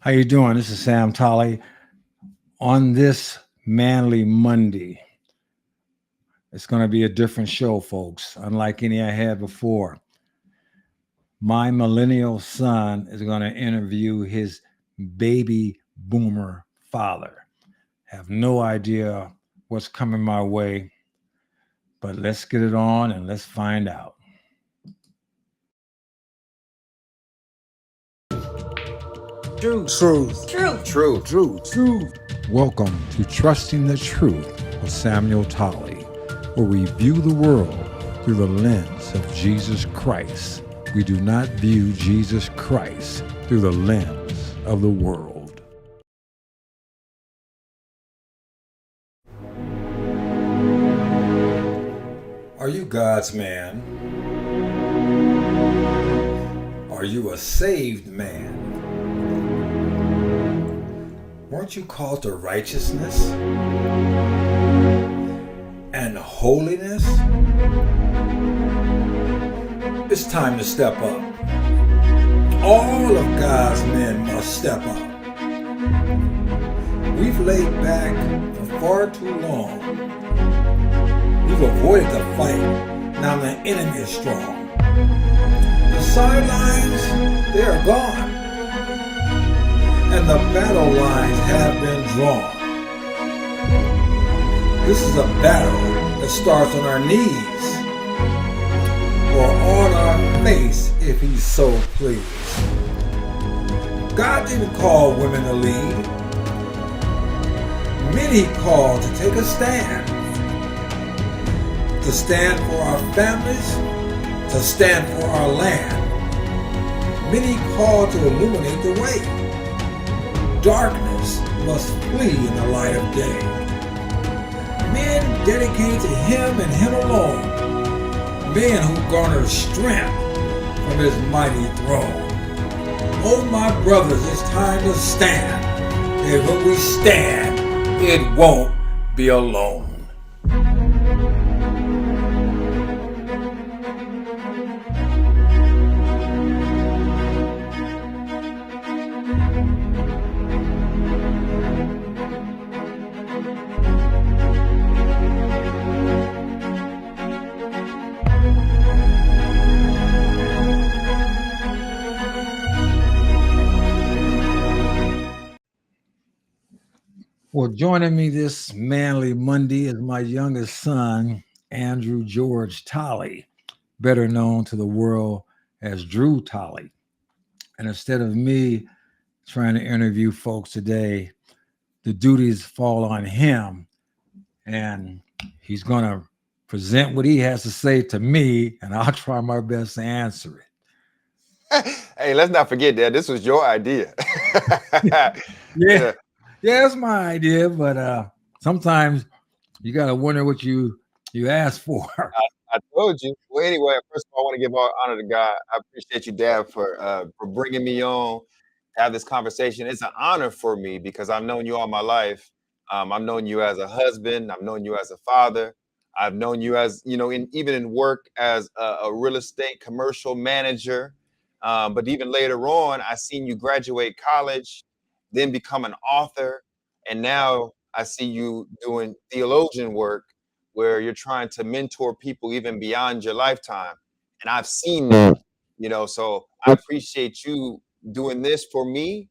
How you doing? This is Sam Tolley. On this Manly Monday, it's going to be a different show, folks, unlike any I had before. My millennial son is going to interview his baby boomer father. Have no idea what's coming my way, but let's get it on and let's find out. Truth. Truth. Truth. Truth. Truth. Welcome to Trusting the Truth with Samuel Tolley, where we view the world through the lens of Jesus Christ. We do not view Jesus Christ through the lens of the world. Are you God's man? Are you a saved man? Weren't you called to righteousness and holiness? It's time to step up. All of God's men must step up. We've laid back for far too long. We've avoided the fight. Now the enemy is strong. The sidelines, they are gone. And the battle lines have been drawn. This is a battle that starts on our knees or on our face if he's so pleased. God didn't call women to lead. Men he called to take a stand. To stand for our families, to stand for our land. Men he called to illuminate the way. Darkness must flee in the light of day. Men dedicated to him and him alone. Men who garner strength from his mighty throne. Oh, my brothers, it's time to stand. And when we stand, it won't be alone. Well, joining me this Manly Monday is my youngest son, Andrew George Tolley, better known to the world as Drew Tolley. And instead of me trying to interview folks today, the duties fall on him. And he's going to present what he has to say to me, and I'll try my best to answer it. Hey, let's not forget that this was your idea. Yeah, it's my idea, but sometimes you got to wonder what you asked for. I told you. Well, anyway, first of all, I want to give all honor to God. I appreciate you, Dad, for bringing me on to have this conversation. It's an honor for me because I've known you all my life. I've known you as a husband. I've known you as a father. I've known you as, even in work as a real estate commercial manager. But even later on, I seen you graduate college, then become an author. And now I see you doing theologian work where you're trying to mentor people even beyond your lifetime. And I've seen that, so I appreciate you doing this for me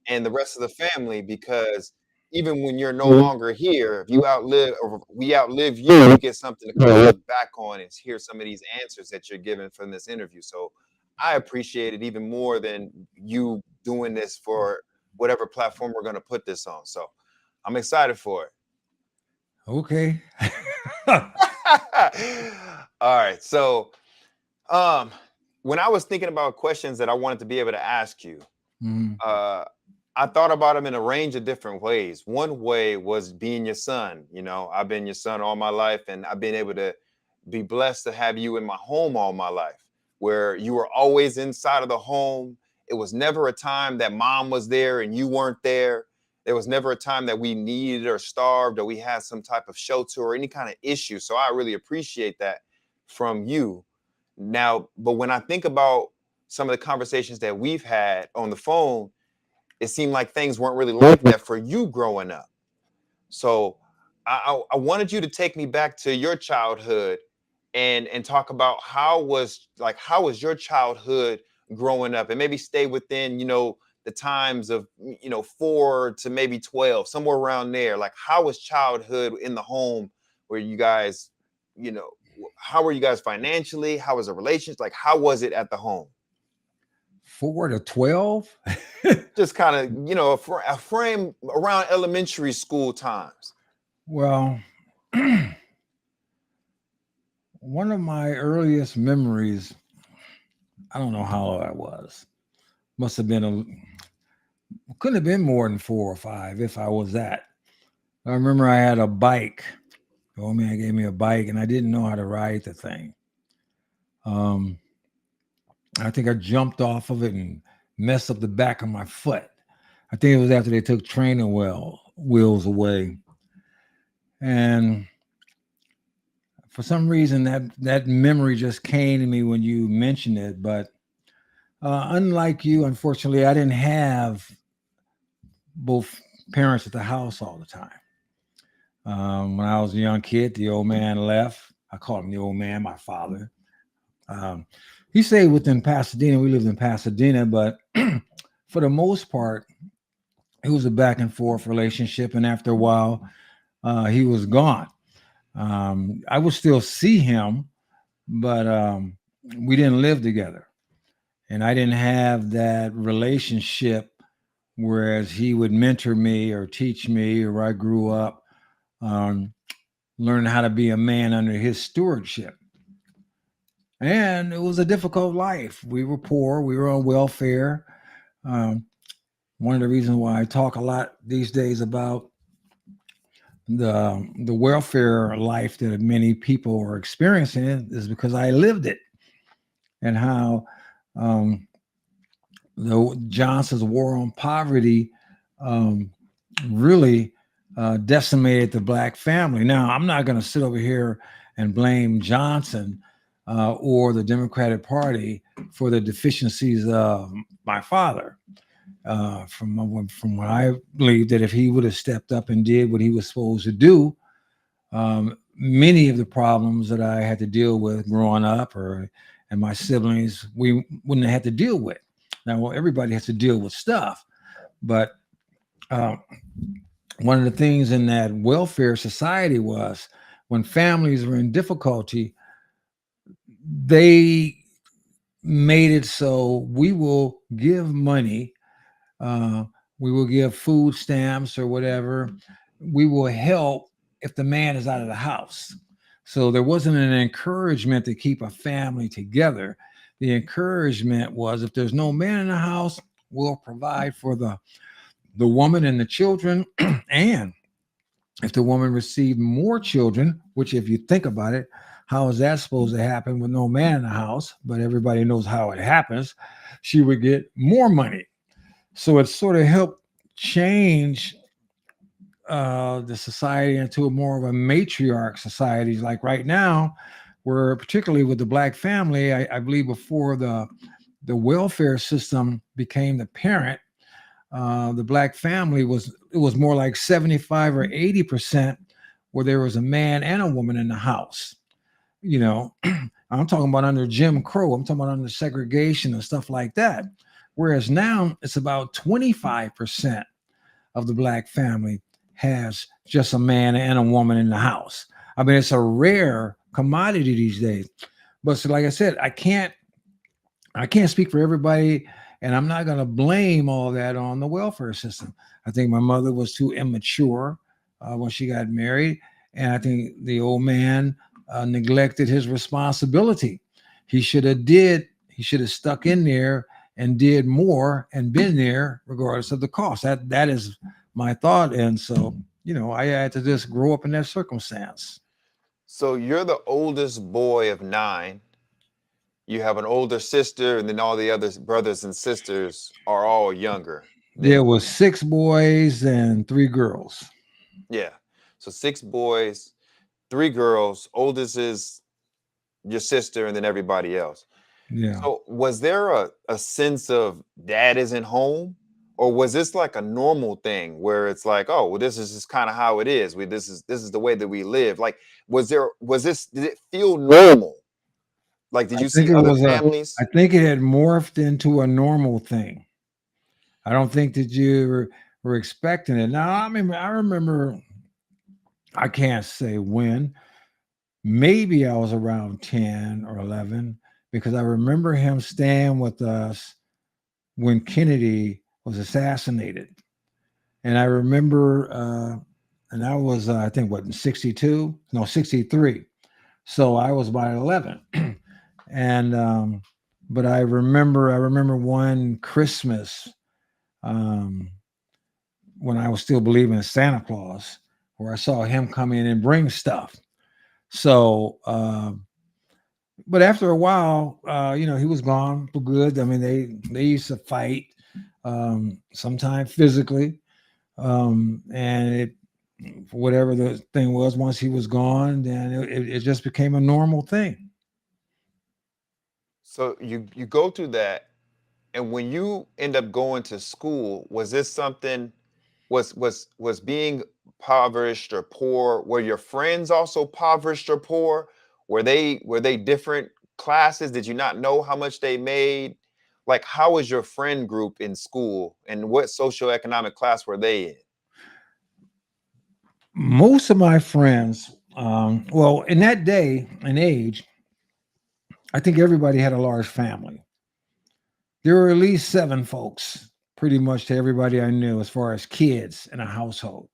and the rest of the family, because even when you're no longer here, if you outlive or we outlive you, you get something to kind of look back on and hear some of these answers that you're giving from this interview. So I appreciate it even more than you doing this for whatever platform we're going to put this on. So I'm excited for it. Okay. All right. So when I was thinking about questions that I wanted to be able to ask you, I thought about them in a range of different ways. One way was being your son. I've been your son all my life, and I've been able to be blessed to have you in my home all my life, where you were always inside of the home. It was never a time that mom was there and you weren't there. There was never a time that we needed or starved or we had some type of shelter or any kind of issue. So I really appreciate that from you. Now, but when I think about some of the conversations that we've had on the phone, it seemed like things weren't really like that for you growing up. So I wanted you to take me back to your childhood and talk about how was your childhood growing up, and maybe stay within, the times of 4 to maybe 12, somewhere around there. Like, how was childhood in the home where you guys, how were you guys financially? How was the relations? Like, how was it at the home? 4 to 12? Just kind of, a frame around elementary school times. Well, one of my earliest memories, I don't know how old I was. Must have been couldn't have been more than 4 or 5 if I was that. I remember I had a bike. The old man gave me a bike and I didn't know how to ride the thing. I think I jumped off of it and messed up the back of my foot. I think it was after they took training wheels away. And for some reason, that memory just came to me when you mentioned it. But unlike you, unfortunately, I didn't have both parents at the house all the time. When I was a young kid, the old man left. I called him the old man, my father. He stayed within Pasadena. We lived in Pasadena, but for the most part, it was a back and forth relationship. And after a while, he was gone. I would still see him, but we didn't live together. And I didn't have that relationship, whereas he would mentor me or teach me, or I grew up learning how to be a man under his stewardship. And it was a difficult life. We were poor. We were on welfare. One of the reasons why I talk a lot these days about the welfare life that many people are experiencing is because I lived it, and how the Johnson's war on poverty really decimated the Black family. Now, I'm not going to sit over here and blame Johnson or the Democratic Party for the deficiencies of my father. From what I believe, that if he would have stepped up and did what he was supposed to do, many of the problems that I had to deal with growing up, and my siblings, we wouldn't have had to deal with. Now, everybody has to deal with stuff, but one of the things in that welfare society was when families were in difficulty, they made it so we will give money, we will give food stamps or whatever. We will help if the man is out of the house. So there wasn't an encouragement to keep a family together. The encouragement was, if there's no man in the house, we'll provide for the woman and the children. And if the woman received more children, which if you think about it, how is that supposed to happen with no man in the house? But everybody knows how it happens. She would get more money. So it sort of helped change the society into a more of a matriarch society. Like right now, where particularly with the Black family, I believe before the welfare system became the parent, the Black family was more like 75 or 80% where there was a man and a woman in the house. I'm talking about under Jim Crow. I'm talking about under segregation and stuff like that. Whereas now it's about 25% of the Black family has just a man and a woman in the house. I mean, it's a rare commodity these days. But so, like I said, I can't speak for everybody, and I'm not going to blame all that on the welfare system. I think my mother was too immature when she got married, and I think the old man neglected his responsibility. He should have stuck in there and did more and been there regardless of the cost. That is my thought. And so, I had to just grow up in that circumstance. So you're the oldest boy of 9. You have an older sister, and then all the other brothers and sisters are all younger. There was 6 boys and 3 girls. Yeah. So 6 boys, 3 girls. Oldest is your sister, and then everybody else. Yeah. So was there a sense of dad isn't home, or was this like a normal thing where it's like, oh, well, this is just kind of how it is. This is the way that we live. Like, did it feel normal? Like, did I you think see it other was I families? think it had morphed into a normal thing. I don't think that you were expecting it. Now, I remember, I can't say when, maybe I was around 10 or 11, because I remember him staying with us when Kennedy was assassinated. And I remember, and that was, I think, what, in 62? No, 63. So I was about 11. And, but I remember one Christmas, um, when I was still believing in Santa Claus, where I saw him come in and bring stuff. So, but after a while, he was gone for good. I mean, they used to fight, sometimes physically, and it, for whatever the thing was, once he was gone, then it just became a normal thing. So you go through that, and when you end up going to school, was this something? Was being impoverished or poor? Were your friends also impoverished or poor? Were they different classes? Did you not know how much they made? Like, how was your friend group in school, and what socioeconomic class were they in? Most of my friends, well, in that day and age, I think everybody had a large family. There were at least 7 folks, pretty much to everybody I knew, as far as kids in a household.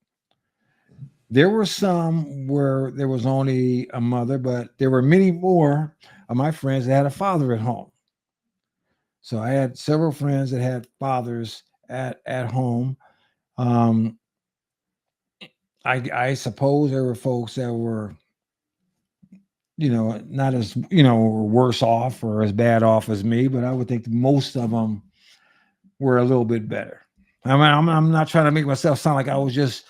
There were some where there was only a mother, but there were many more of my friends that had a father at home. So I had several friends that had fathers at home. Um, I suppose there were folks that were, not as, were worse off or as bad off as me, but I would think most of them were a little bit better. I mean, I'm not trying to make myself sound like I was just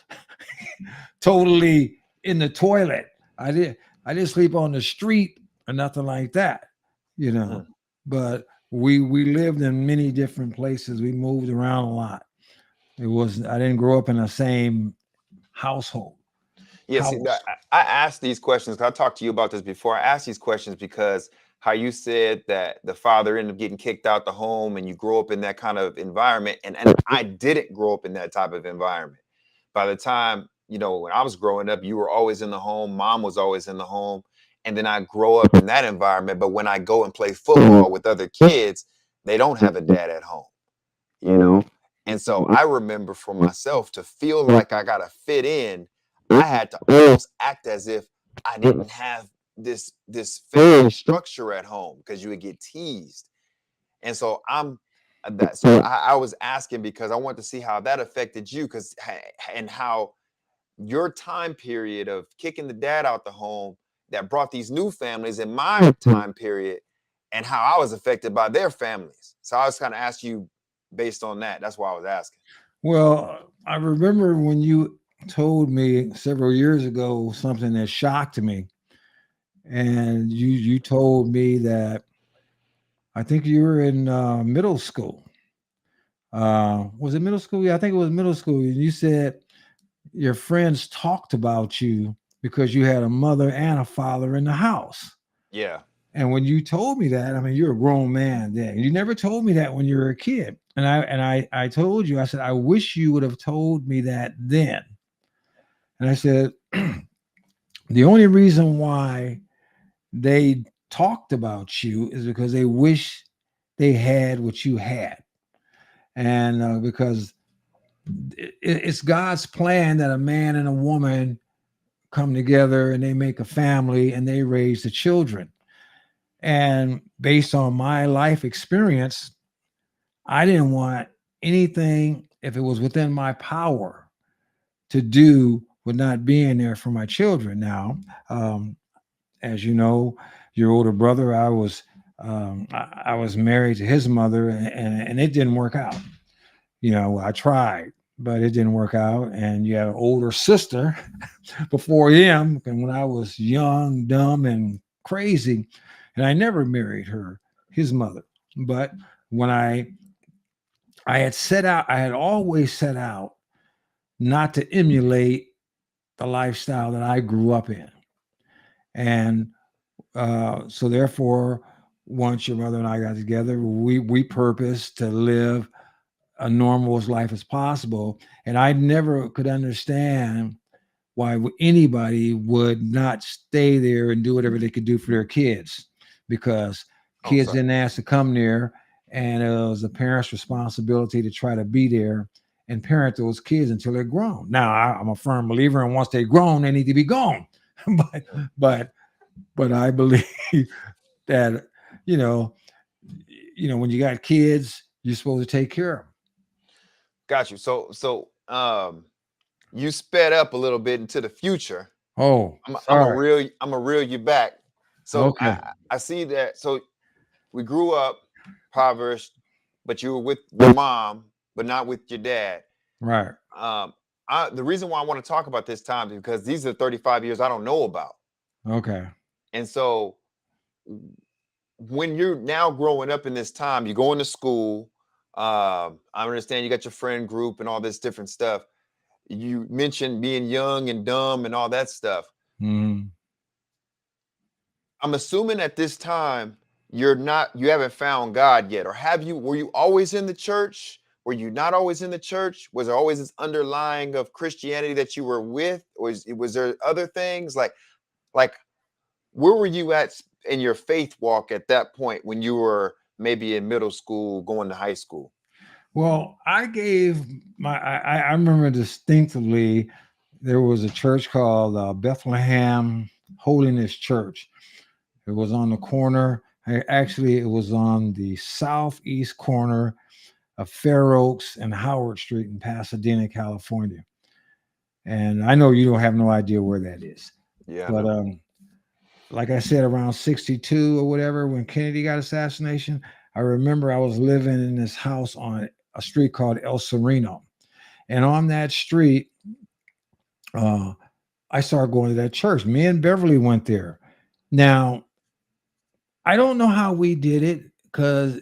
totally in the toilet. I did I didn't sleep on the street or nothing like that, you know. Mm. But we lived in many different places. We moved around a lot. I didn't grow up in the same household. Yeah, see, House. I asked these questions 'cause I talked to you about this before. I asked these questions because how you said that the father ended up getting kicked out the home and you grow up in that kind of environment. And I didn't grow up in that type of environment. By the time, when I was growing up, you were always in the home, mom was always in the home. And then I grow up in that environment. But when I go and play football with other kids, they don't have a dad at home, you know? And so I remember for myself to feel like I got to fit in, I had to almost act as if I didn't have this family structure at home because you would get teased. And so I was asking because I want to see how that affected you, because and how your time period of kicking the dad out the home that brought these new families in my time period, and how I was affected by their families. So I was kind of asked you based on that. That's why I was asking. Well, I remember when you told me several years ago something that shocked me, and you told me that I think you were in middle school. Was it middle school? Yeah, I think it was middle school. And you said your friends talked about you because you had a mother and a father in the house. Yeah. And when you told me that, I mean, you're a grown man then. You never told me that when you were a kid. And I told you, I said, I wish you would have told me that then. And I said, the only reason why they talked about you is because they wish they had what you had. And because it's God's plan that a man and a woman come together and they make a family and they raise the children. And based on my life experience, I didn't want anything, if it was within my power, to do with not being there for my children. Now, as you know, your older brother, I was married to his mother, and it didn't work out. I tried, but it didn't work out. And you had an older sister before him, and when I was young, dumb, and crazy, and I never married his mother. But when I I had always set out not to emulate the lifestyle that I grew up in. And so therefore, once your mother and I got together, we purposed to live a normal as life as possible. And I never could understand why anybody would not stay there and do whatever they could do for their kids, because kids didn't ask to come there, and it was the parents' responsibility to try to be there and parent those kids until they're grown. Now, I'm a firm believer, and once they're grown, they need to be gone. but I believe that you know when you got kids, you're supposed to take care of them. Got you. So you sped up a little bit into the future. Oh, I'm a reel you back. So okay. I see that. So we grew up impoverished, but you were with your mom, but not with your dad. Right. The reason why I want to talk about this time is because these are 35 years I don't know about. Okay. And so when you're now growing up in this time, you're going to school. I understand you got your friend group and all this different stuff. You mentioned being young and dumb and all that stuff. Mm-hmm. I'm assuming at this time you haven't found God yet, or were you always in the church? Were you not always in the church? Was there always this underlying of Christianity that you were with? Or was there other things like where were you at in your faith walk at that point when you were maybe in middle school, going to high school? Well, I remember distinctively there was a church called Bethlehem Holiness Church. It was on the corner. Actually, it was on the southeast corner of Fair Oaks and Howard Street in Pasadena, California. And I know you don't have no idea where that is. Yeah. But like I said, around 62 or whatever, when Kennedy got assassination, I remember I was living in this house on a street called El Sereno. And on that street, I started going to that church. Me and Beverly went there. Now, I don't know how we did it because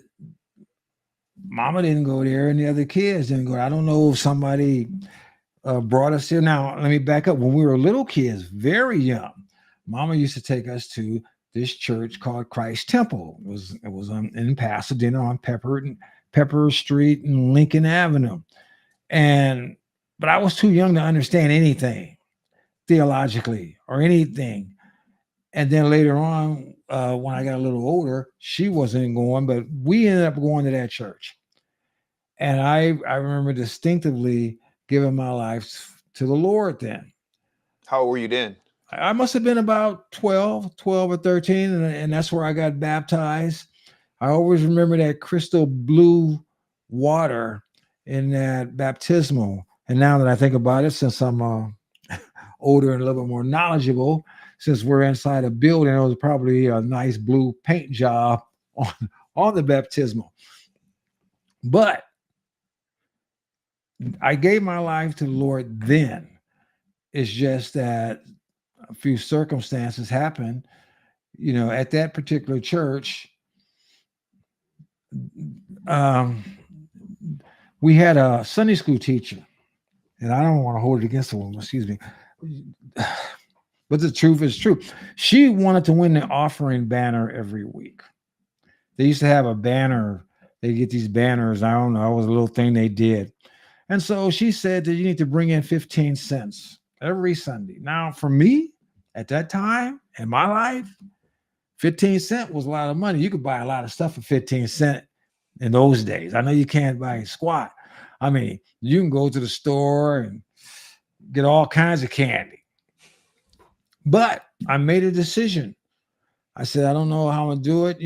Mama didn't go there and the other kids didn't go. I don't know if somebody brought us there. Now, let me back up. When we were little kids, very young, Mama used to take us to this church called Christ Temple. It was in Pasadena on Pepper Street and Lincoln Avenue. But I was too young to understand anything theologically or anything. And then later on, when I got a little older, she wasn't going, but we ended up going to that church. And I remember distinctively giving my life to the Lord then. How old were you then? I must have been about 12 or 13, and that's where I got baptized. I always remember that crystal blue water in that baptismal. And now that I think about it, since I'm older and a little bit more knowledgeable, since we're inside a building, it was probably a nice blue paint job on the baptismal. But I gave my life to the Lord then. It's just that a few circumstances happened, at that particular church. We had a Sunday school teacher, and I don't want to hold it against the woman, excuse me. But the truth is true. She wanted to win the offering banner every week. They used to have a banner. They get these banners. I don't know. It was a little thing they did. And so she said that you need to bring in 15 cents every Sunday. Now, for me, at that time in my life, 15 cents was a lot of money. You could buy a lot of stuff for 15 cents in those days. I know you can't buy squat. I mean, you can go to the store and get all kinds of candy. But I made a decision. I said, I don't know how I'm gonna do it,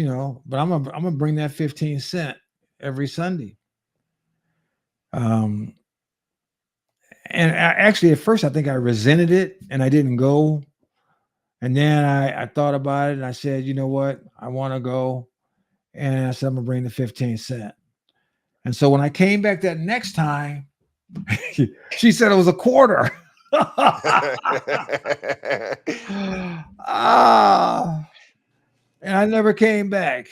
but I'm gonna bring that 15 cents every Sunday. And actually, at first, I think I resented it and I didn't go. And then I thought about it and I said, you know what? I want to go. And I said, I'm gonna bring the 15 cents. And so when I came back that next time, she said it was a quarter. And I never came back.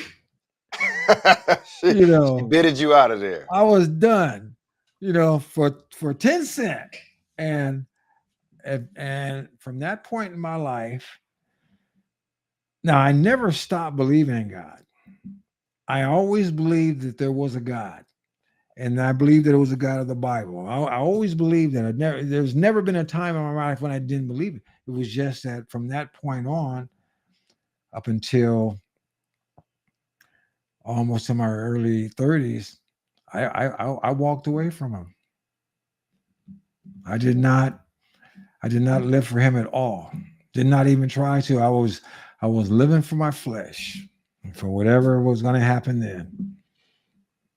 she, You she know, bidded you out of there. I was done, for 10 cents. And and from that point in my life, now I never stopped believing in God. I always believed that there was a God. And I believed that it was the God of the Bible. I always believed that. There's never been a time in my life when I didn't believe it. It was just that from that point on, up until almost in my early 30s, I walked away from him. I did not live for him at all. Did not even try to. I was living for my flesh, for whatever was going to happen then.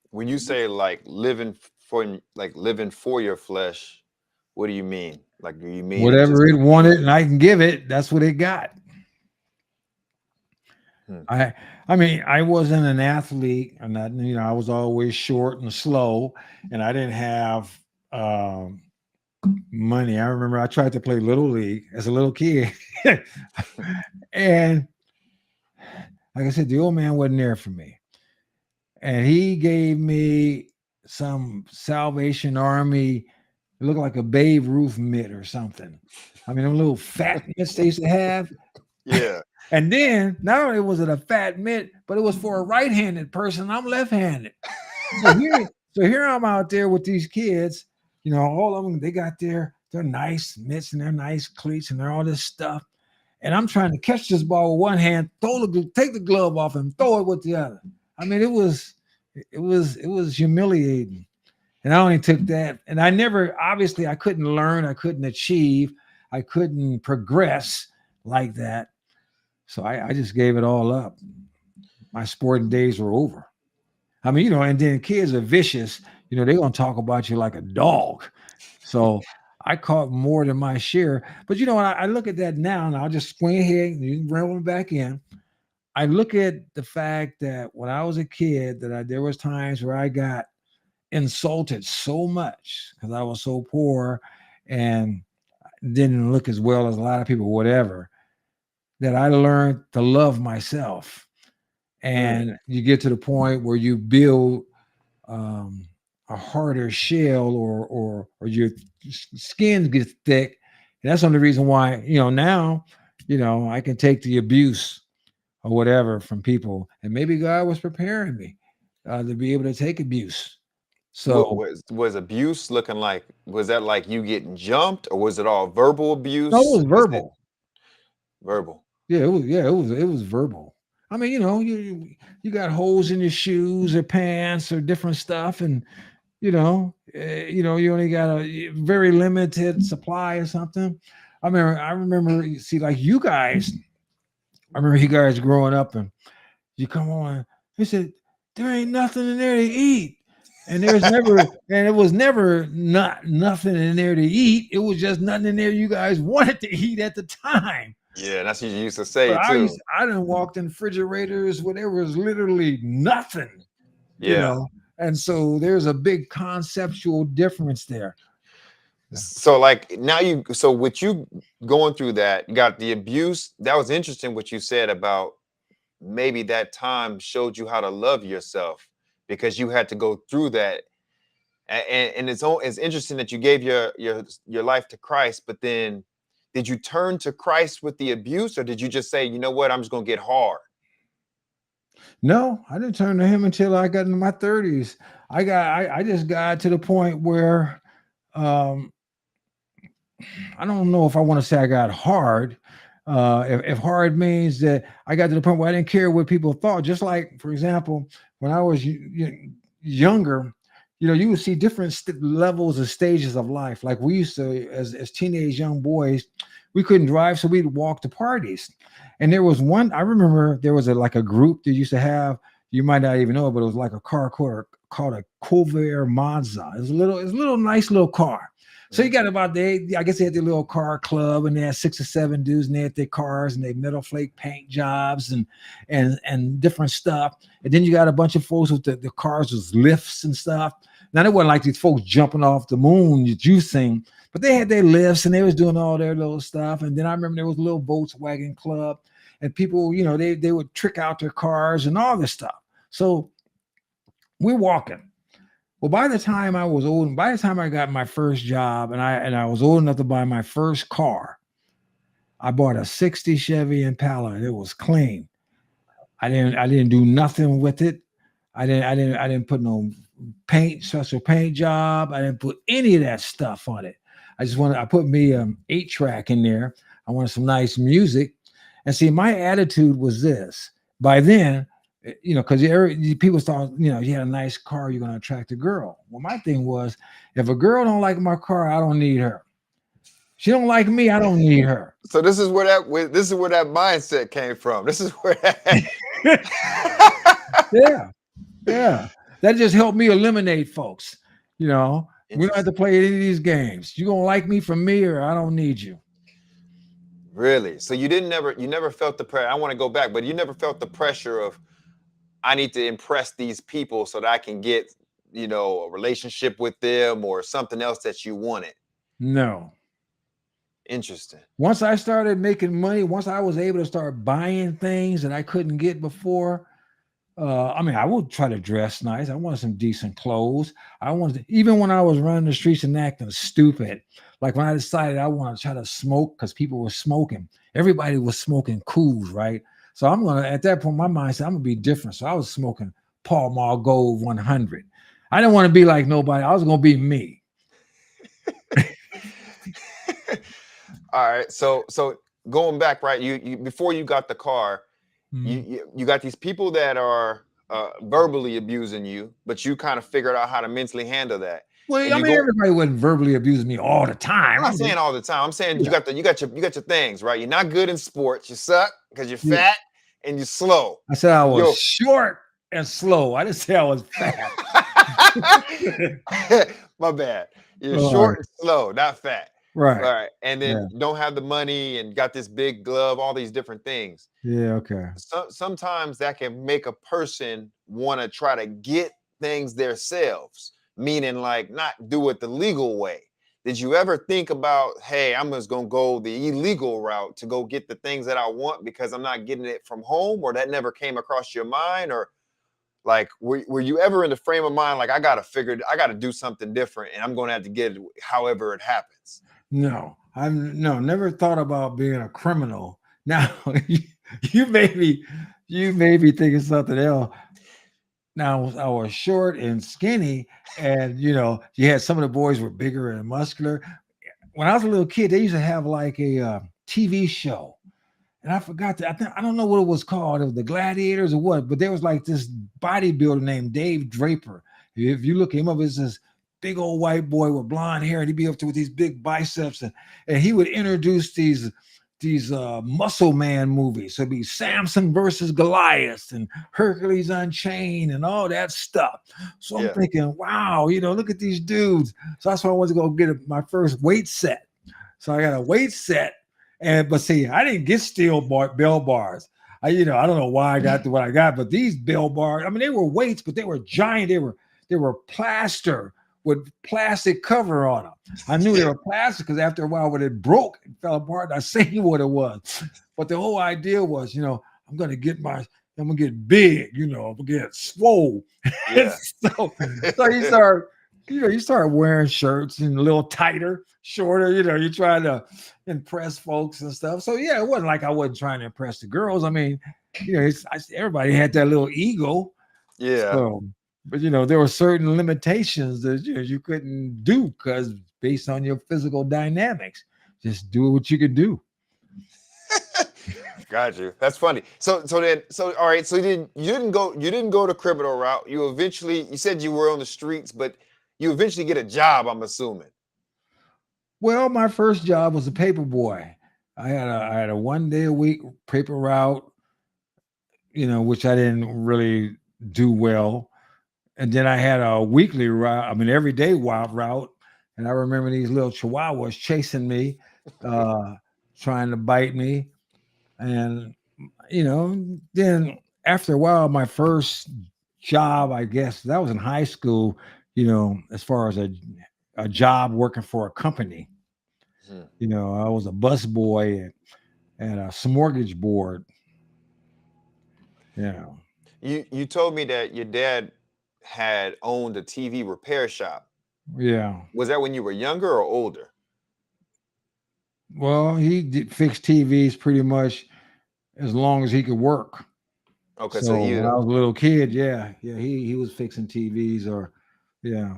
When you say like living for your flesh, what do you mean? Like, do you mean it just Whatever it wanted and I can give it, that's what it got. Hmm. I mean, I wasn't an athlete, and I was always short and slow, and I didn't have money. I remember I tried to play little league as a little kid, and like I said, the old man wasn't there for me, and he gave me some Salvation Army. It looked like a Babe Ruth mitt or something. I mean, them little fat mitts they used to have. Yeah. And then not only was it a fat mitt, but it was for a right-handed person. I'm left-handed. So here I'm out there with these kids, all of them, they got their nice mitts and their nice cleats and they're all this stuff. And I'm trying to catch this ball with one hand, take the glove off and throw it with the other. I mean, it was humiliating. And I only took that. And obviously I couldn't learn, I couldn't achieve, I couldn't progress like that. So I just gave it all up. My sporting days were over. I mean, and then kids are vicious. They're going to talk about you like a dog. So I caught more than my share. But when I look at that now, and I'll just swing ahead and roll back in. I look at the fact that when I was a kid, there was times where I got insulted so much because I was so poor and didn't look as well as a lot of people, whatever, that I learned to love myself. And you get to the point where you build a harder shell or your skin gets thick. And that's the only reason why, now, I can take the abuse or whatever from people. And maybe God was preparing me to be able to take abuse. So was abuse looking like? Was that like you getting jumped, or was it all verbal abuse? no, it was verbal. Verbal. Yeah, it was verbal. I mean, you got holes in your shoes or pants or different stuff, and you only got a very limited supply or something. I remember, see, like you guys, I remember you guys growing up, and you come on. He said, "There ain't nothing in there to eat." And it was never not nothing in there to eat. It was just nothing in there you guys wanted to eat at the time. Yeah, that's what you used to say But too. I done walked in refrigerators where there was literally nothing, Yeah. And so there's a big conceptual difference there. So like now so with you going through that, you got the abuse. That was interesting what you said about maybe that time showed you how to love yourself because you had to go through that. And it's interesting that you gave your life to Christ, but then did you turn to Christ with the abuse, or did you just say, you know what, I'm just gonna get hard? No, I didn't turn to him until I got into my 30s. I just got to the point where um I don't know if I want to say I got hard. If hard means that I got to the point where I didn't care what people thought. Just like, for example, when I was younger, you would see different levels of stages of life. Like we used to, as teenage young boys, we couldn't drive, so we'd walk to parties. And there was one, I remember there was like a group that used to have, you might not even know it, but it was like a car called a Corvair Mazda. It was a little nice little car. So you got I guess they had their little car club, and they had 6 or 7 dudes, and they had their cars and they metal flake paint jobs and different stuff. And then you got a bunch of folks with the cars with lifts and stuff. Now, it wasn't like these folks jumping off the moon, juicing, but they had their lifts and they was doing all their little stuff. And then I remember there was a little Volkswagen club, and people, they would trick out their cars and all this stuff. So we're walking. Well, by the time I got my first job and I was old enough to buy my first car, I bought a 60 Chevy Impala and it was clean. I didn't do nothing with it. I didn't put no special paint job. I didn't put any of that stuff on it. I put me 8-track in there. I wanted some nice music. And see, my attitude was this. By then, because people thought, you had a nice car, you're going to attract a girl. Well, my thing was, if a girl don't like my car, I don't need her. She don't like me, I don't need her. So this is where that mindset came from. This is where Yeah. That just helped me eliminate folks. We don't have to play any of these games. You gonna like me for me, or I don't need you. Really? So you never felt the pressure. I want to go back, but you never felt the pressure of, I need to impress these people so that I can get, a relationship with them or something else that you wanted. No. Interesting. Once I started making money, once I was able to start buying things that I couldn't get before, I would try to dress nice. I wanted some decent clothes. Even when I was running the streets and acting stupid, like when I decided I want to try to smoke because people were smoking, everybody was smoking Cools, right? So at that point, my mind said, I'm gonna be different. So I was smoking Pall Mall Gold 100. I didn't want to be like nobody. I was gonna be me. All right. So going back, right? You before you got the car, you got these people that are verbally abusing you, but you kind of figured out how to mentally handle that. Well, everybody wasn't verbally abusing me all the time. I'm not saying all the time. I'm saying you got your things, right? You're not good in sports. You suck because you're fat and you're slow. I said I was short and slow. I didn't say I was fat. My bad. You're short and slow, not fat. Right. All right. And then don't have the money and got this big glove, all these different things. Yeah. Okay. Sometimes that can make a person want to try to get things themselves, meaning like not do it the legal way. Did you ever think about, hey, I'm just going to go the illegal route to go get the things that I want because I'm not getting it from home, or that never came across your mind? Or like, were you ever in the frame of mind, like, I got to do something different and I'm going to have to get it however it happens? No, never thought about being a criminal. Now you may be thinking something else. Now I was short and skinny, and you had some of the boys were bigger and muscular. When I was a little kid, they used to have like a TV show, and I forgot I don't know what it was called. It was the Gladiators or what, but there was like this bodybuilder named Dave Draper. If you look him up, it's this big old white boy with blonde hair, and he'd be up to with these big biceps, and he would introduce these muscle man movies. So it'd be Samson versus Goliath and Hercules Unchained and all that stuff. So I'm thinking, wow, look at these dudes. So that's why I wanted to go get my first weight set. So I got a weight set, but see, I didn't get steel bell bars. I don't know why I got to what I got, but these bell bars, they were weights, but they were giant. They were plaster with plastic cover on them. I knew they were plastic because after a while, when it broke, it fell apart. I seen what it was. But the whole idea was, I'm gonna get big, I'm gonna get swole. Yeah. so you start wearing shirts and a little tighter, shorter. You're trying to impress folks and stuff. So yeah, it wasn't like I wasn't trying to impress the girls. Everybody had that little ego. Yeah. So, but there were certain limitations that you couldn't do because based on your physical dynamics, just do what you could do. Got you. That's funny. So all right. So you didn't go the criminal route. You said you were on the streets, but you eventually get a job, I'm assuming. Well, my first job was a paper boy. I had a 1 day a week paper route, which I didn't really do well. And then I had a weekly route, everyday wild route. And I remember these little chihuahuas chasing me, trying to bite me. And, then after a while, my first job, I guess, that was in high school, as far as a job working for a company. I was a bus boy at a mortgage board. You told me that your dad had owned a TV repair shop. Yeah. Was that when you were younger or older? Well, he did fix TVs pretty much as long as he could work. Okay, so So he when I was a little kid, yeah, he was fixing TVs or yeah.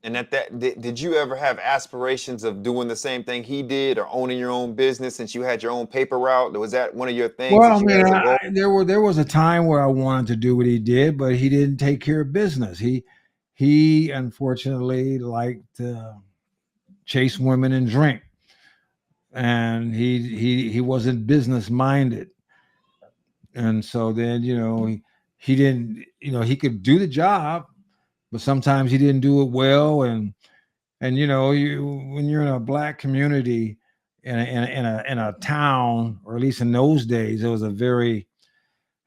and at that did you ever have aspirations of doing the same thing he did or owning your own business since you had your own paper route? Was that one of your things Well, I that you had mean, as a goal? there was a time where I wanted to do what he did, but he didn't take care of business. He unfortunately liked to chase women and drink, and he wasn't business minded. And so then he didn't, he could do the job, but sometimes he didn't do it well. And you when you're in a black community in a town, or at least in those days, it was a very,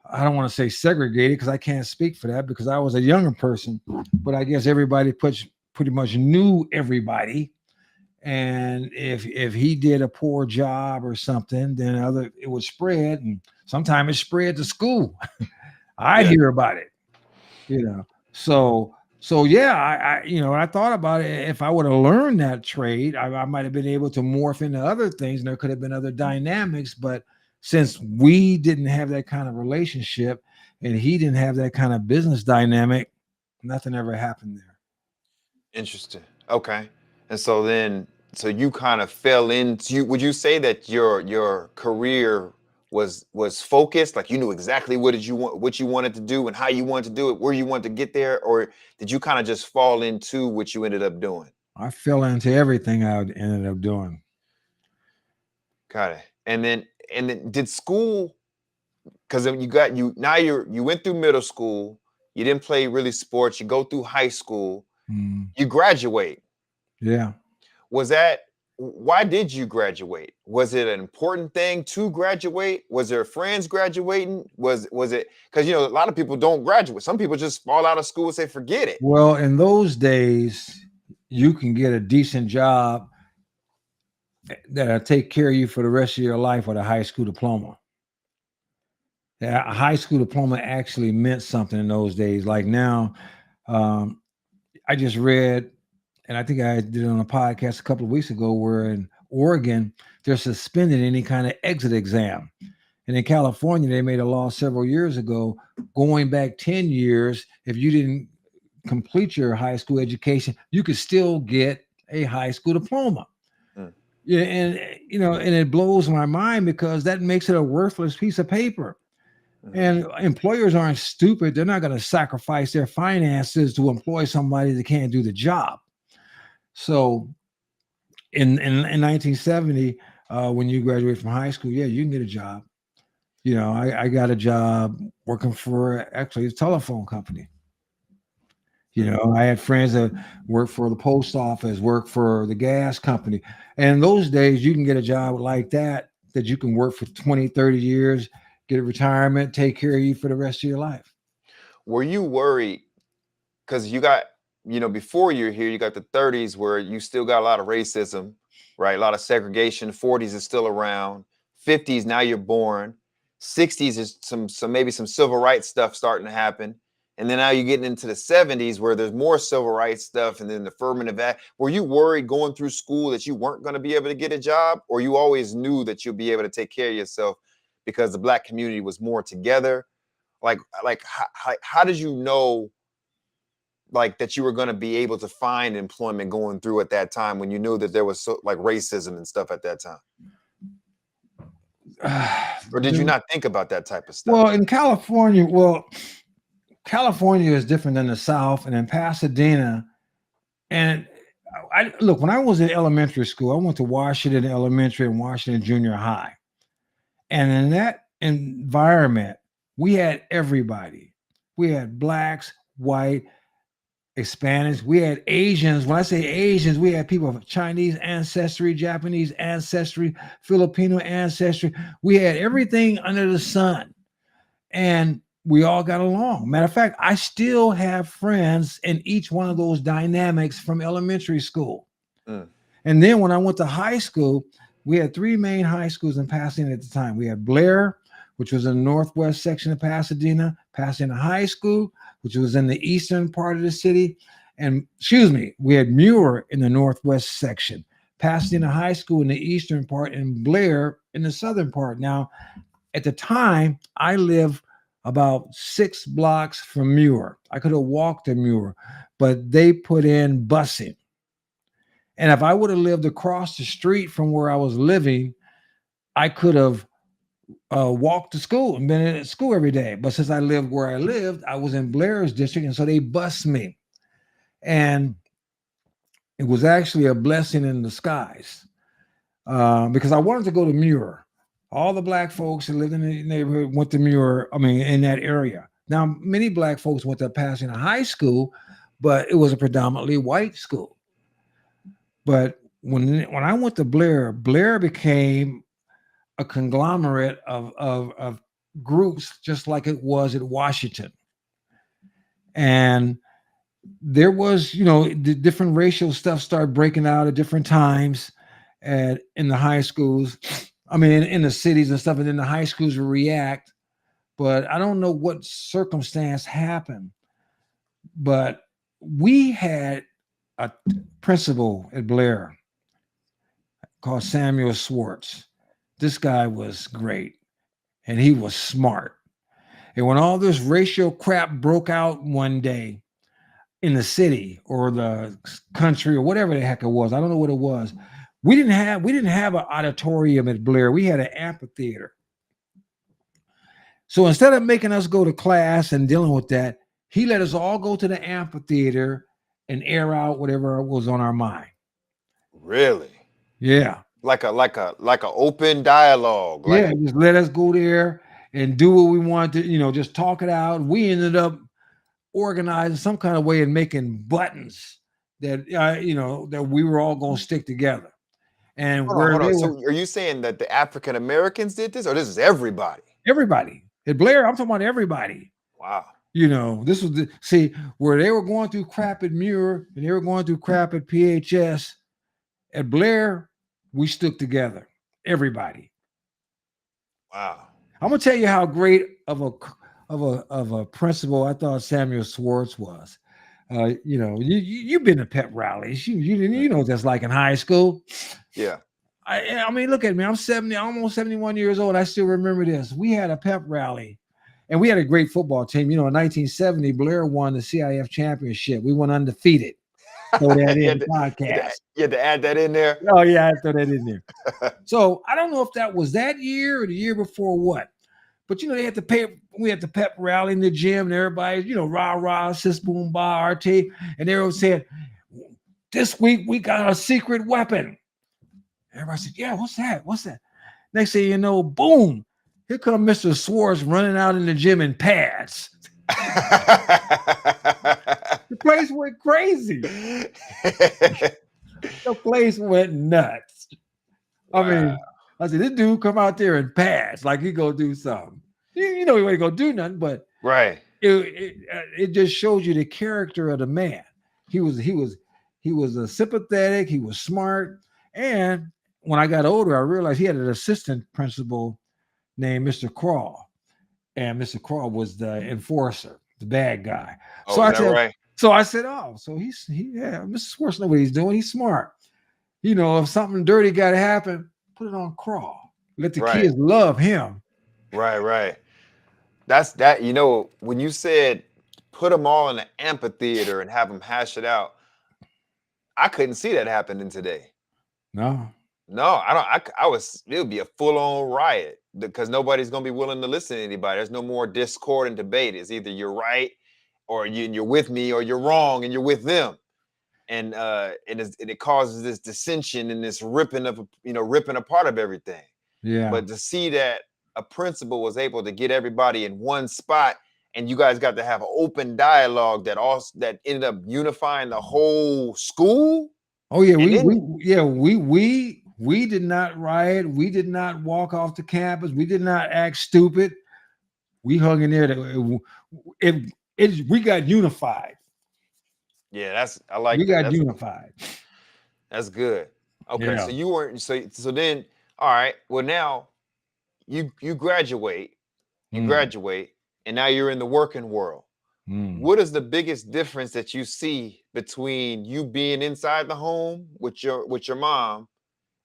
I don't want to say segregated because I can't speak for that because I was a younger person, but I guess everybody pretty much knew everybody. And if he did a poor job or something, then it would spread, and sometimes it spread to school. I'd Yeah. hear about it, you know. So yeah, I thought about it. If I would have learned that trade, I might have been able to morph into other things, and there could have been other dynamics. But since we didn't have that kind of relationship, and he didn't have that kind of business dynamic, nothing ever happened there. Interesting. Okay. And so then, so you kind of fell into, would you say that your career was focused, like you knew exactly what you wanted to do and how you wanted to do it, where you wanted to get there, or did you kind of just fall into what you ended up doing? I fell into everything I ended up doing. Got it. And then did school, because you went through middle school, you didn't play really sports, you go through high school, Mm, you graduate. yeah. Was that why did you graduate? Was it an important thing to graduate? Was there friends graduating? Was it because a lot of people don't graduate. Some people just fall out of school and say forget it. Well, in those days, you can get a decent job that'll take care of you for the rest of your life with a high school diploma. Yeah, a high school diploma actually meant something in those days. Like now, um, I just read, and I think I did it on a podcast a couple of weeks ago, where in Oregon, they're suspending any kind of exit exam. And in California, they made a law several years ago, going back 10 years, if you didn't complete your high school education, you could still get a high school diploma. Mm, Yeah, and it blows my mind because that makes it a worthless piece of paper. mm. And employers aren't stupid. They're not going to sacrifice their finances to employ somebody that can't do the job. So in 1970, when you graduate from high school, yeah, you can get a job. I got a job working for actually a telephone company. I had friends that worked for the post office, worked for the gas company. And in those days, you can get a job like that you can work for 20, 30 years, get a retirement, take care of you for the rest of your life. Were you worried because before you're here, you got the 30s where you still got a lot of racism, right? A lot of segregation. 40s is still around. 50s, now you're born. 60s is some maybe some civil rights stuff starting to happen. And then now you're getting into the 70s where there's more civil rights stuff and then the affirmative act. Were you worried going through school that you weren't going to be able to get a job, or you always knew that you'll be able to take care of yourself because the black community was more together? How did you know like that you were going to be able to find employment going through at that time when you knew that there was like racism and stuff at that time? Or did you not think about that type of stuff? Well, in California, California is different than the South, and in Pasadena, and I look, when I was in elementary school, I went to Washington Elementary and Washington Junior High. And in that environment, we had everybody. We had blacks, white, Hispanics. We had Asians. When I say Asians, we had people of Chinese ancestry, Japanese ancestry, Filipino ancestry. We had everything under the sun. And we all got along. Matter of fact, I still have friends in each one of those dynamics from elementary school. Mm. And then when I went to high school, we had three main high schools in Pasadena at the time. We had Blair, which was in the northwest section of Pasadena, Pasadena High School, which was in the eastern part of the city, and we had Muir in the northwest section, Pasadena High School in the eastern part, and Blair in the southern part. Now, at the time, I lived about 6 blocks from Muir. I could have walked to Muir, but they put in busing. And if I would have lived across the street from where I was living, I could have walked to school and been at school every day. But since I lived where I lived, I was in Blair's district, and so they bused me. And it was actually a blessing in disguise because I wanted to go to Muir. All the black folks that lived in the neighborhood went to Muir, in that area. Now, many black folks went to Pasadena High School, but it was a predominantly white school. But when I went to Blair, Blair became a conglomerate of groups, just like it was at Washington. And there was, the different racial stuff started breaking out at different times in the high schools. In the cities and stuff, and then the high schools will react. But I don't know what circumstance happened. But we had a principal at Blair called Samuel Swartz. This guy was great, and he was smart. And when all this racial crap broke out one day in the city or the country or whatever the heck it was, I don't know what it was. We didn't have an auditorium at Blair. We had an amphitheater. So instead of making us go to class and dealing with that, he let us all go to the amphitheater and air out whatever was on our mind. Really? Yeah. Like a open dialogue. Just let us go there and do what we wanted to, just talk it out. We ended up organizing some kind of way and making buttons that that we were all going to stick together. And hold on. So are you saying that the African Americans did this, or this is everybody? Everybody at Blair. I'm talking about everybody. Wow. This was where they were going through crap at Muir and they were going through crap at PHS. At Blair, we stuck together. Everybody. Wow. I'm gonna tell you how great of a principal I thought Samuel Swartz was. You've been to pep rallies. You know what that's like in high school. Yeah. I mean, look at me. I'm 70, almost 71 years old. I still remember this. We had a pep rally, and we had a great football team. In 1970, Blair won the CIF championship. We went undefeated. Throw that in podcast. You had to add that in there. Oh yeah, I throw that in there. So I don't know if that was that year or the year before what. But they had to pay. We had the pep rally in the gym, and everybody, rah rah, sis boom ba RT, and everyone said, "This week we got a secret weapon." Everybody said, "Yeah, what's that? What's that?" Next thing you know, boom! Here comes Mr. Swartz running out in the gym in pads. The place went crazy. The place went nuts. Wow. I mean, I said, this dude come out there and pass like he gonna do something. He ain't gonna do nothing, but right. It just shows you the character of the man. He was a sympathetic. He was smart. And when I got older, I realized he had an assistant principal named Mr. Crawl, and Mr. Crawl was the enforcer, the bad guy. Oh, so I said, right? So I said, oh, so Mr. Swartz knows what he's doing. He's smart. If something dirty got to happen, put it on Crawl. Let the kids love him. Right. That's that. When you said put them all in an amphitheater and have them hash it out, I couldn't see that happening today. No, I don't. It would be a full-on riot because nobody's gonna be willing to listen to anybody. There's no more discord and debate. It's either you're right or you're with me, or you're wrong and you're with them. And it causes this dissension and this ripping apart of everything. Yeah. But to see that a principal was able to get everybody in one spot, and you guys got to have an open dialogue that ended up unifying the whole school. Oh yeah, we did not riot. We did not walk off the campus. We did not act stupid. We hung in there. We got unified. Yeah, we got unified. That's good. Okay, yeah. So you weren't so then. All right. Well, now you graduate you graduate, and now you're in the working world. What is the biggest difference that you see between you being inside the home with your mom,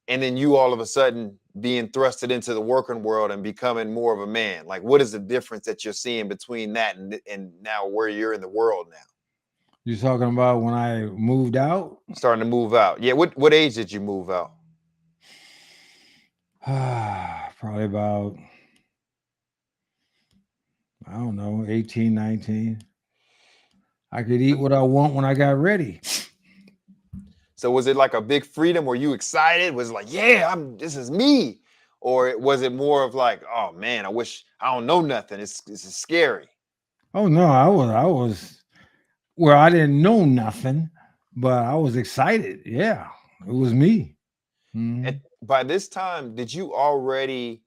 and then you all of a sudden being thrusted into the working world and becoming more of a man? Like, what is the difference that you're seeing between that and now where you're in the world now? You're talking about when I moved out? Starting to move out. Yeah. What age did you move out? Probably about, I don't know, 18, 19. I could eat what I want when I got ready. So was it like a big freedom? Were you excited? Was it like, yeah, this is me? Or was it more of like, oh man, I wish I don't know nothing. This is scary. Oh no, I was well, I didn't know nothing, but I was excited. Yeah, it was me. And by this time, did you already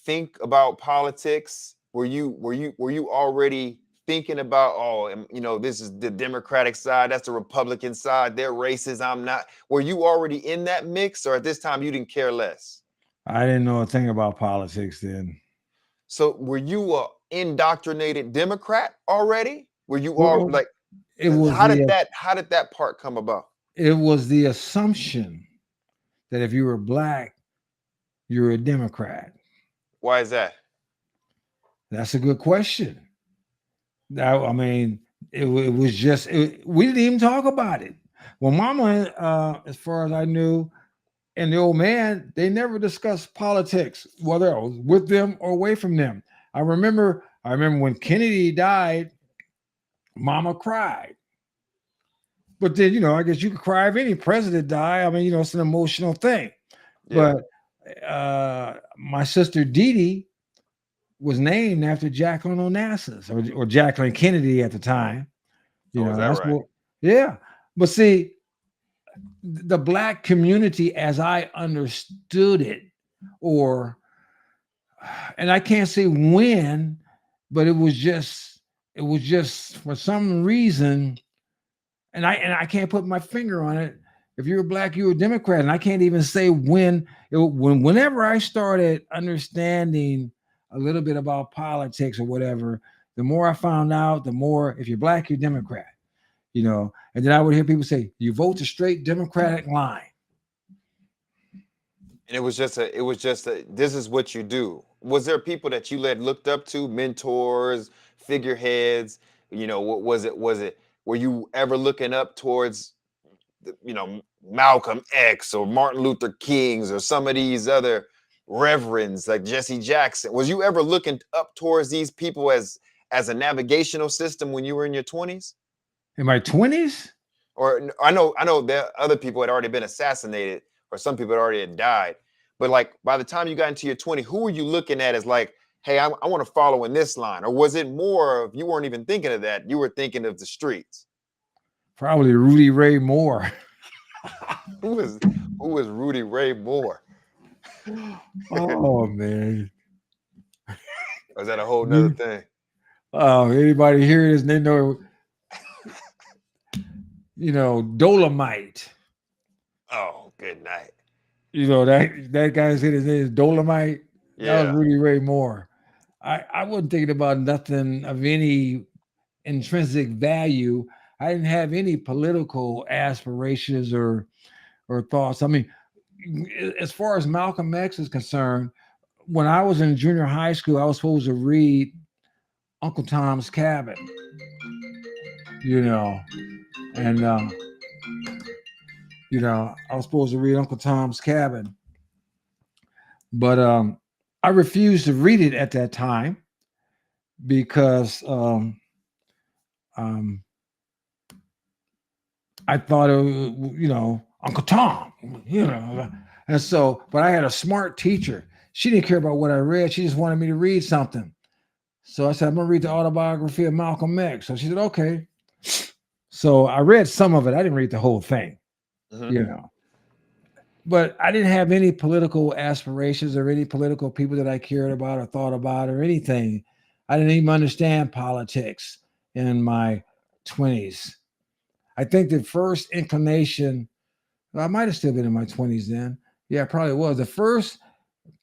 think about politics? Were you already thinking about, oh, this is the Democratic side, that's the Republican side, they're racist, I'm not. Were you already in that mix, or at this time you didn't care less? I didn't know a thing about politics then. So were you a indoctrinated Democrat already? Were you all Well, like, it was how did the that part come about? it was the assumption that if you were black, you're a Democrat. Why is that? That's a good question. I mean, it was just we didn't even talk about it. Well, Mama, as far as I knew, and the old man, they never discussed politics, whether I was with them or away from them. I remember when Kennedy died, Mama cried. But then, I guess you could cry if any president died. I mean, it's an emotional thing. Yeah. But my sister Dee Dee was named after Jacqueline Onassis or Jacqueline Kennedy at the time. Is that right? Yeah. But see, the black community, as I understood it, and I can't say when, but it was just for some reason, and I can't put my finger on it. If you're black, you're a Democrat, and I can't even say when. Whenever I started understanding a little bit about politics or whatever, the more I found out, the more, if you're black, you're Democrat. And then I would hear people say, "You vote the straight Democratic line." And it was just this is what you do. Was there people that you looked up to, mentors, figureheads? What was it? Were you ever looking up towards, Malcolm X or Martin Luther King's or some of these other reverends like Jesse Jackson? Was you ever looking up towards these people as a navigational system when you were in your 20s? In my 20s? Or I know that other people had already been assassinated, or some people had already died. But like by the time you got into your 20s, who were you looking at as like, hey, I want to follow in this line? Or was it more of you weren't even thinking of that? You were thinking of the streets? Probably Rudy Ray Moore. Who was Rudy Ray Moore? Oh man. Or is that a whole nother thing? Oh, anybody hear this? They know, Dolomite. Oh, good night. That guy said his name is Dolomite. Yeah. That was Rudy Ray Moore. I wasn't thinking about nothing of any intrinsic value. I didn't have any political aspirations or thoughts. I mean, as far as Malcolm X is concerned, when I was in junior high school, I was supposed to read Uncle Tom's Cabin, and I was supposed to read Uncle Tom's Cabin, but I refused to read it at that time because I thought it, Uncle Tom, and so, but I had a smart teacher. She didn't care about what I read. She just wanted me to read something. So I said, I'm going to read the autobiography of Malcolm X. So she said, okay. So I read some of it. I didn't read the whole thing, but I didn't have any political aspirations or any political people that I cared about or thought about or anything. I didn't even understand politics in my 20s. I think the first inclination, I might have still been in my 20s then. Yeah, it probably was. The first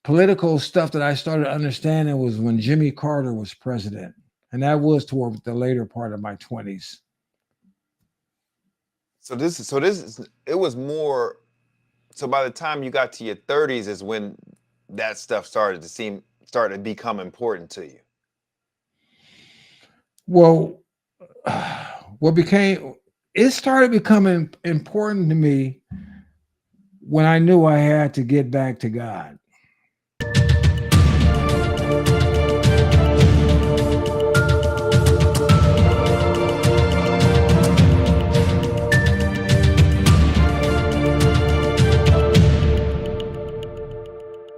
political stuff that I started understanding was when Jimmy Carter was president. And that was toward the later part of my 20s. So it was more. So by the time you got to your 30s is when that stuff started to become important to you. Well, it started becoming important to me when I knew I had to get back to God.